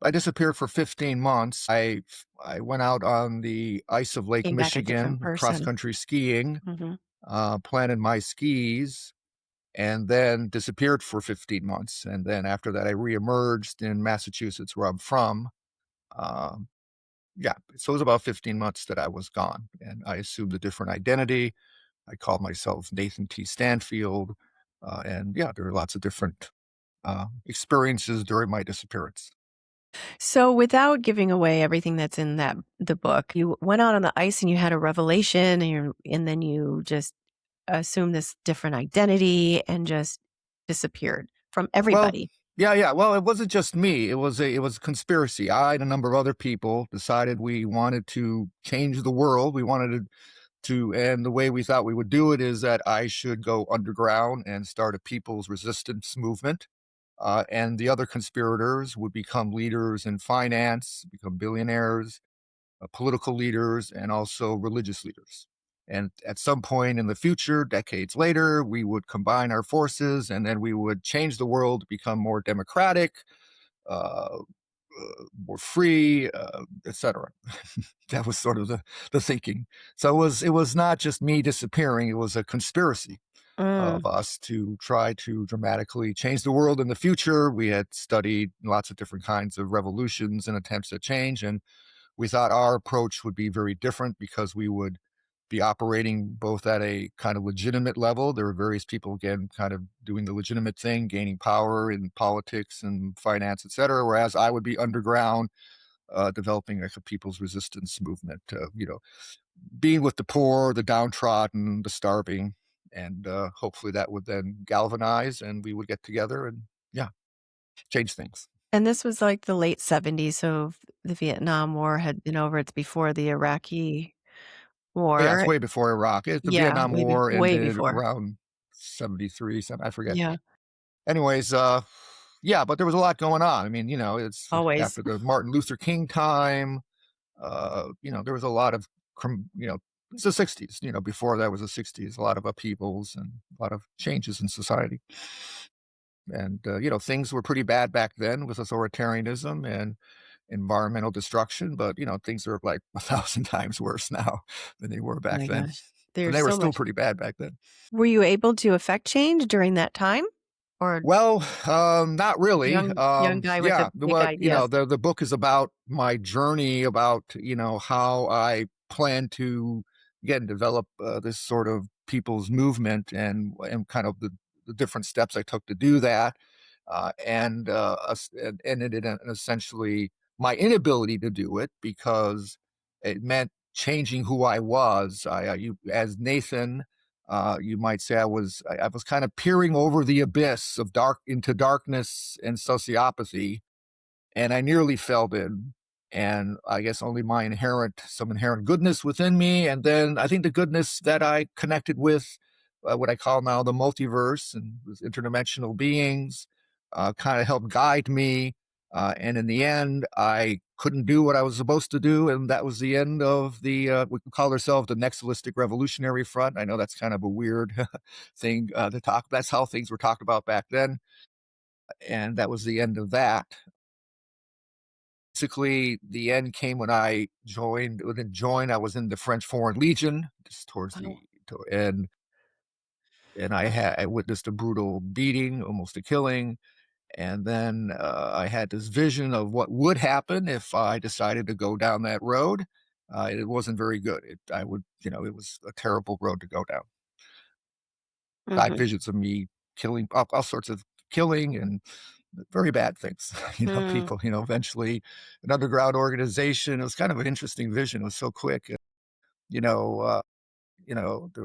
I disappeared for 15 months. I went out on the ice of Lake Came back a different Michigan, cross person. country skiing, Mhm. planted my skis, and then disappeared for 15 months. And then after that, I reemerged in Massachusetts, where I'm from. Um, yeah, so it was about 15 months that I was gone, and I assumed a different identity. I called myself Nathan T. Stanfield, and yeah, there were lots of different experiences during my disappearance. So without giving away everything that's in the book, you went out on the ice and you had a revelation and then you just assumed this different identity and just disappeared from Well, everybody. yeah, yeah. Well, it wasn't just me. It was a conspiracy. I and a number of other people decided we wanted to change the world. We wanted and the way we thought we would do it is that I should go underground and start a people's resistance movement. And the other conspirators would become leaders in finance, become billionaires, political leaders, and also religious leaders. And at some point in the future, decades later, we would combine our forces and then we would change the world to become more democratic, uh, more free, etc. That was sort of the thinking. So it was not just me disappearing; it was a conspiracy Mm, of us to try to dramatically change the world in the future. We had studied lots of different kinds of revolutions and attempts at change, and we thought our approach would be very different because we would be operating both at a kind of legitimate level. There were various people, again, kind of doing the legitimate thing, gaining power in politics and finance, et cetera, whereas I would be underground, developing like a people's resistance movement, being with the poor, the downtrodden, the starving. And hopefully that would then galvanize and we would get together and, yeah, change things. and this was like the late '70s, so the Vietnam War had been over. It's before the Iraqi Oh, yeah, it's war. way before Iraq. The Yeah, Vietnam War way ended before. around 73, I forget. Yeah, Anyways, yeah, but there was a lot going on. I mean, it's always. after the Martin Luther King time. There was a lot of, it's the 60s. Before that was the 60s, a lot of upheavals and a lot of changes in society. And, things were pretty bad back then with authoritarianism and environmental destruction. But, things are like a thousand times worse now than they were Oh back my then. gosh. And There's they were so still much. pretty bad back then. Were you able to affect change during that time? Or Well, not really. young guy with Yeah, the big ideas? the book is about my journey, about how I plan to again develop this sort of people's movement and kind of the different steps I took to do that, and ended in essentially my inability to do it because it meant changing who I was. As Nathan, you might say I was kind of peering over the abyss of dark into darkness and sociopathy, and I nearly fell in. And I guess only some inherent goodness within me, and then I think the goodness that I connected with, what I call now the multiverse and with interdimensional beings, kind of helped guide me. And in the end, I couldn't do what I was supposed to do, and that was the end of the we can call ourselves the Next Holistic Revolutionary Front. I know that's kind of a weird thing to talk. That's how things were talked about back then, and that was the end of that. Basically, the end came when I joined. Within join, I was in the French Foreign Legion just towards Oh. the end, and I witnessed a brutal beating, almost a killing. And then I had this vision of what would happen if I decided to go down that road. It wasn't very good. It was a terrible road to go down. I had Mhm. visions of me killing all sorts of killing and very bad things. Mm. People. Eventually, an underground organization. It was kind of an interesting vision. It was so quick. You know, uh,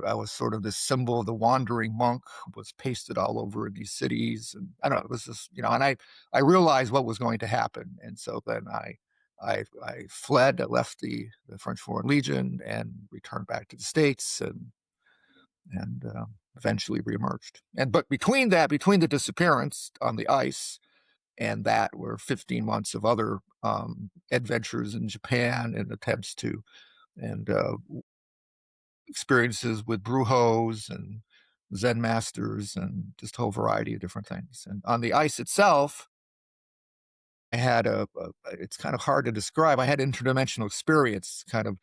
I was sort of this symbol of the wandering monk was pasted all over these cities, and I don't know. It was just and I realized what was going to happen, and so then I fled. I left the French Foreign Legion and returned back to the States, and eventually reemerged. But between the disappearance on the ice and that were 15 months of other adventures in Japan and attempts to and experiences with brujos and Zen masters and just a whole variety of different things. And on the ice itself, I had it's kind of hard to describe. I had interdimensional experience, kind of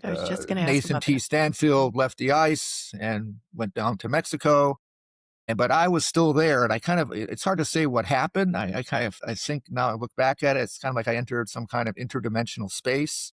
I was just gonna ask Nathan about T. that. Stanfield left the ice and went down to Mexico, and but I was still there, and I kind of it's hard to say what happened. I kind of I think now I look back at it, it's kind of like I entered some kind of interdimensional space,